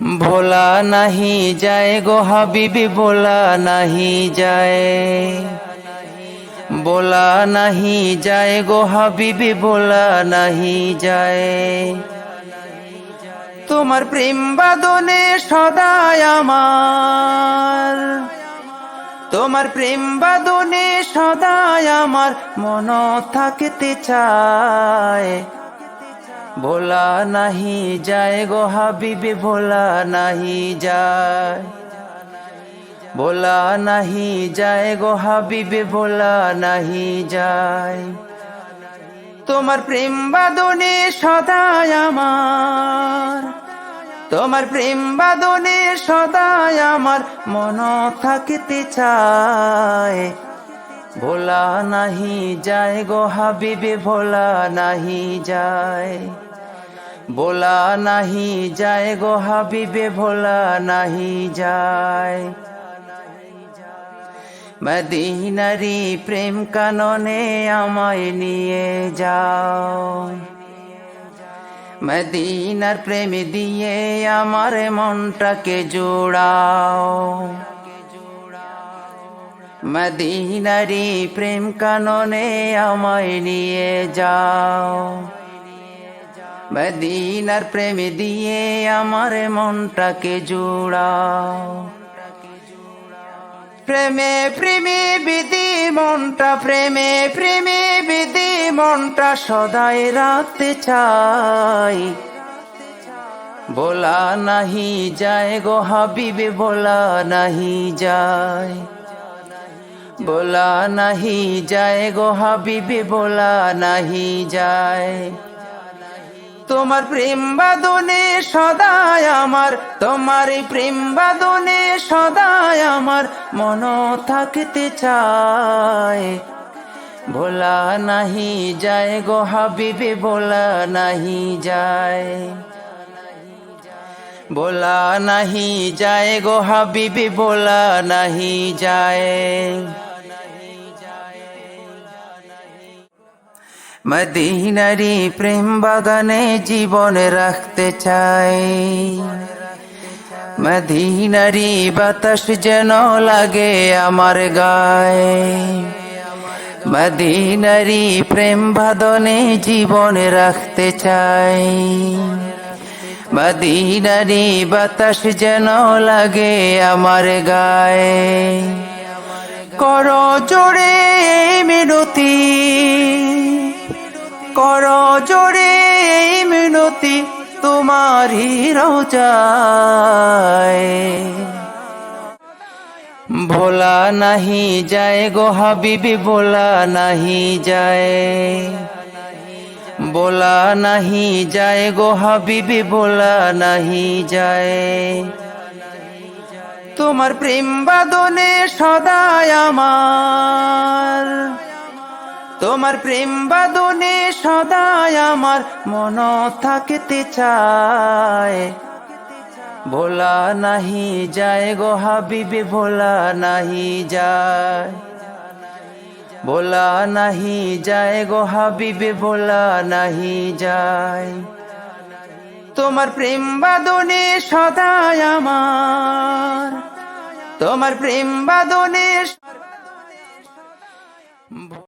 भोला नहीं जाए गो हबीबी, बोला नहीं जाए, बोला नहीं जाए गो हबीबी, बोला नहीं जाए। তোমার প্রেম বাদনে সদাই আমার, তোমার প্রেম বাদনে সদাই আমার মন থাকতে চায়। ভোলা নাহি যায় গো হাবিবি, ভোলা নাহি যায়, ভোলা নাহি যায় গো হাবিবি, ভোলা নাহি যায়। তোমার প্রেম বাদনে সদাই আমার, তোমার প্রেম বাদনে সদাই আমার মন থাকতে চায়। ভোলা নাহি যায় গো হাবিবি, ভোলা নাহি যায়, ভোলা নাহি যায় গো হাবিবি, ভোলা নাহি যায়। মদিনারি প্রেম কাননে আমায় নিয়ে যাও, মদিনার প্রেম দিয়ে আমার মনটাকে জোড়াও। মদিনারি প্রেম কাননে আমায় নিয়ে যাও, মদিনার প্রেম দিয়ে আমার মনটাকে জোড়াও। প্রেমে প্রেমে বিধি মনটা, প্রেমে প্রেমে বিধি মনটা সদাই রাখতে চাই। ভোলা নাহি যায় গো হাবিবি, ভোলা নাহি যায়, ভোলা নাহি যায় গো হাবিবি, ভোলা নাহি যায়। তোমার প্রেম বাদনে সদাই আমার, তোমার প্রেম বাদনে সদাই আমার মন থাকতে চায়। ভোলা নাহি যায় গো হাবিবি, ভোলা নাহি যায়, ভোলা নাহি যায় গো হাবিবি, ভোলা নাহি যায়। মদিনারি প্রেম বাগানে জীবন রাখতে চাই, মদিনারি বাতাস যেন লাগে আমার গায়ে। মদিনারি প্রেম বাদনে জীবন রাখতে চাই, মদিনারি বাতাস যেন লাগে আমার গায়ে। করো জোরে মিনতি, করো জোরে মিনতি তোমারি রওজায়। ভোলা নাহি যায় গো হাবিবি, ভোলা নাহি যায়, ভোলা নাহি যায় গো হাবিবি, ভোলা নাহি যায়। তোমার প্রেম বাদনে সদাই আমার, তোমার প্রেম বাদনে সদাই আমার মন থাকতে চায়। ভোলা নাহি যায় গো হাবিবি, ভোলা নাহি যায়, ভোলা নাহি যায় গো হাবিবি, ভোলা নাহি যায়। তোমার প্রেম বাদনে সদাই আমার, তোমার প্রেম বাদনে